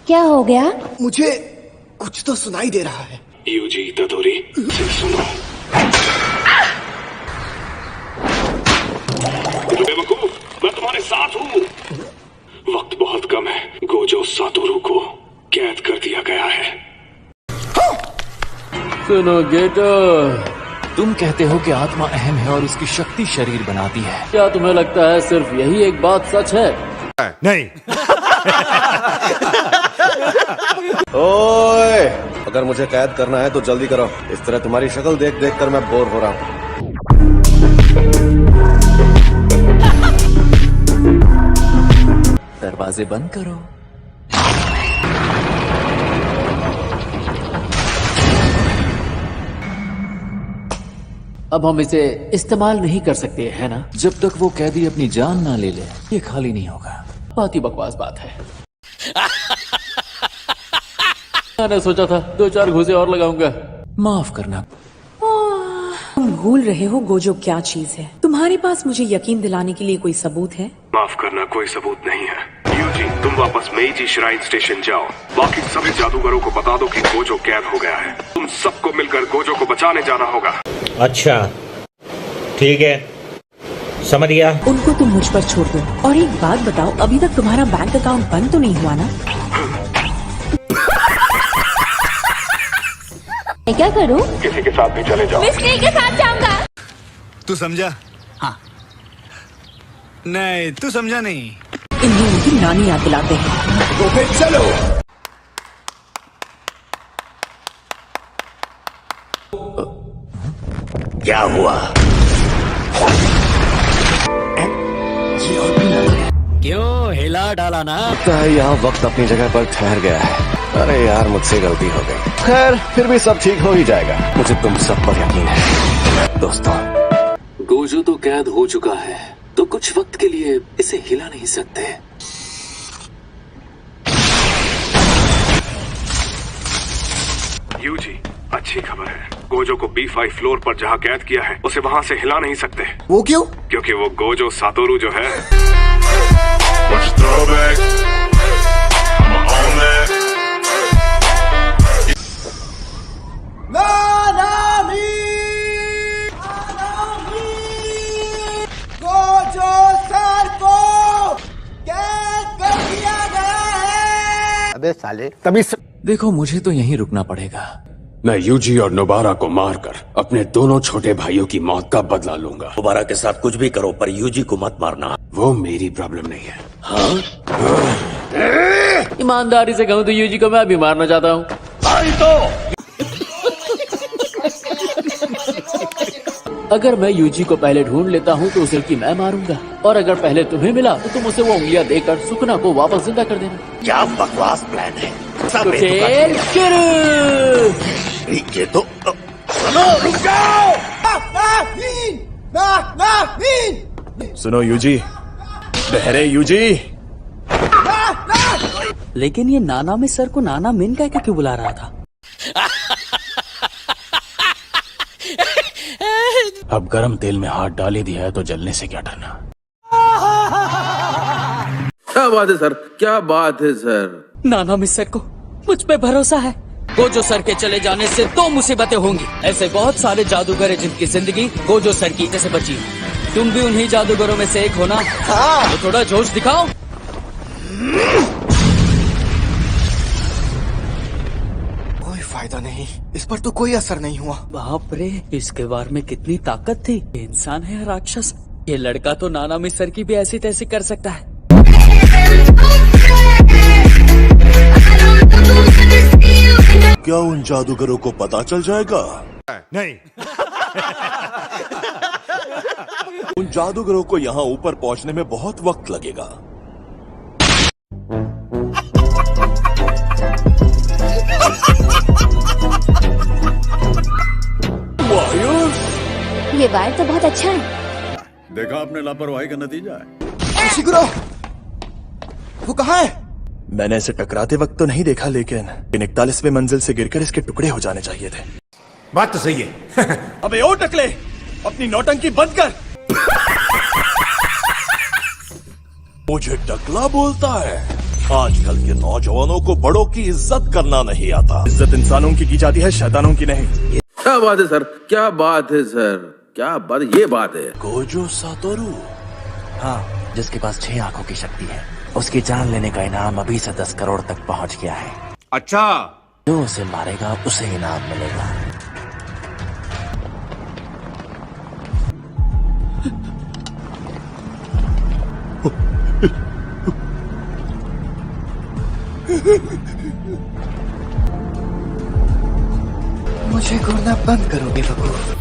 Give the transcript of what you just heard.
क्या हो गया? मुझे कुछ तो सुनाई दे रहा है। यूजी तदोरी से सुनो। बेवकूफ, मैं तुम्हारे साथ हूँ। वक्त बहुत कम है। गोजो सातोरू को कैद कर दिया गया है। सुनो गेटो, तुम कहते हो कि आत्मा अहम है और उसकी शक्ति शरीर बनाती है। क्या तुम्हें लगता है सिर्फ यही एक बात सच है? नहीं। ओए, अगर मुझे कैद करना है तो जल्दी करो। इस तरह तुम्हारी शक्ल देख देख कर मैं बोर हो रहा हूँ। दरवाजे बंद करो। अब हम इसे इस्तेमाल नहीं कर सकते, है ना? जब तक वो कैदी अपनी जान ना ले ले, ये खाली नहीं होगा। बहुत ही बकवास बात है। मैंने सोचा था 2-4 घूसे और लगाऊंगा। माफ करना। तुम भूल रहे हो गोजो क्या चीज है। तुम्हारे पास मुझे यकीन दिलाने के लिए कोई सबूत है? माफ करना, कोई सबूत नहीं है। यूजी, तुम वापस मेइजी श्राइन स्टेशन जाओ। बाकी सभी जादूगरों को बता दो कि गोजो कैद हो गया है। तुम सबको मिलकर गोजो को बचाने जाना होगा। अच्छा, ठीक है, समझ गया। उनको तुम मुझ पर छोड़ दो। और एक बात बताओ, अभी तक तुम्हारा बैंक अकाउंट बंद तो नहीं हुआ ना? मैं क्या करूं? किसी के साथ भी चले जाओ। मिस्त्री के साथ जाऊंगा। तू समझा? हाँ। नहीं, तू समझा नहीं। इन्हें उनकी नानी याद दिलाते हैं। तो फिर चलो। क्या हुआ? क्यों हिला डाला ना? लगता है यहाँ वक्त अपनी जगह पर ठहर गया है। अरे यार, मुझसे गलती हो गई। खैर, फिर भी सब ठीक हो ही जाएगा। मुझे तुम सब पर यकीन है दोस्तों। गोजो तो कैद हो चुका है, तो कुछ वक्त के लिए इसे हिला नहीं सकते। यूजी, अच्छी खबर है। गोजो को B5 फ्लोर पर जहाँ कैद किया है, उसे वहाँ से हिला नहीं सकते। वो क्यों? क्योंकि वो गोजो सातोरू जो है। गोजो सर को कैद कर दिया गया है। अबे साले, तभी देखो, मुझे तो यहीं रुकना पड़ेगा। मैं यूजी और नोबारा को मारकर अपने दोनों छोटे भाइयों की मौत का बदला लूंगा। दोबारा के साथ कुछ भी करो, पर यूजी को मत मारना। वो मेरी प्रॉब्लम नहीं है। हाँ? ईमानदारी से कहूँ तो यूजी को मैं भी मारना चाहता हूँ। अगर मैं यूजी को पहले ढूंढ लेता हूँ तो उसे कि मैं मारूंगा, और अगर पहले तुम्हें मिला तो तुम उसे वो उंगलियां देकर सुकना को वापस जिंदा कर देना। क्या बकवास प्लान है। तो खेल शुरू। ये तो रुक जाओ। सुनो यूजी, बहरे यूजी। लेकिन ये नाना में सर को नाना मिन कह के क्यों बुला रहा था? अब गरम तेल में हाथ डाल ही दिया है तो जलने से क्या डरना। क्या बात है सर, क्या बात है सर। नाना मिस्टर को मुझ पे भरोसा है। गोजो सर के चले जाने से 2 मुसीबतें होंगी। ऐसे बहुत सारे जादूगर हैं जिनकी जिंदगी गोजो सर की वजह से बची। तुम भी उन्हीं जादूगरों में से एक हो ना? तो थोड़ा जोश दिखाओ। कोई फायदा नहीं, इस पर तो कोई असर नहीं हुआ। बाप रे, इसके बार में कितनी ताकत थी। ये इंसान है या राक्षस? ये लड़का तो नाना मिस्टर की भी ऐसी तैसी कर सकता है। क्या उन जादूगरों को पता चल जाएगा? नहीं। उन जादूगरों को यहाँ ऊपर पहुँचने में बहुत वक्त लगेगा। ये वायर तो बहुत अच्छा है। देखा आपने लापरवाही का नतीजा है। शिगुरो, वो कहाँ है? मैंने इसे टकराते वक्त तो नहीं देखा, लेकिन 41वें मंजिल से गिरकर इसके टुकड़े हो जाने चाहिए थे। बात तो सही है। अबे ओ टकले, अपनी नौटंकी बंद कर। मुझे टकला बोलता है? आजकल के नौजवानों को बड़ों की इज्जत करना नहीं आता। इज्जत इंसानों की जाती है, शैतानों की नहीं। क्या बात है सर, क्या बात है सर, क्या बात, ये बात है। गोजो सातोरू, हाँ, जिसके पास 6 आंखों की शक्ति है, उसकी जान लेने का इनाम अभी से 10 करोड़ तक पहुंच गया है। अच्छा, जो उसे मारेगा उसे इनाम मिलेगा। मुझे घूरना बंद करो बेवकूफ।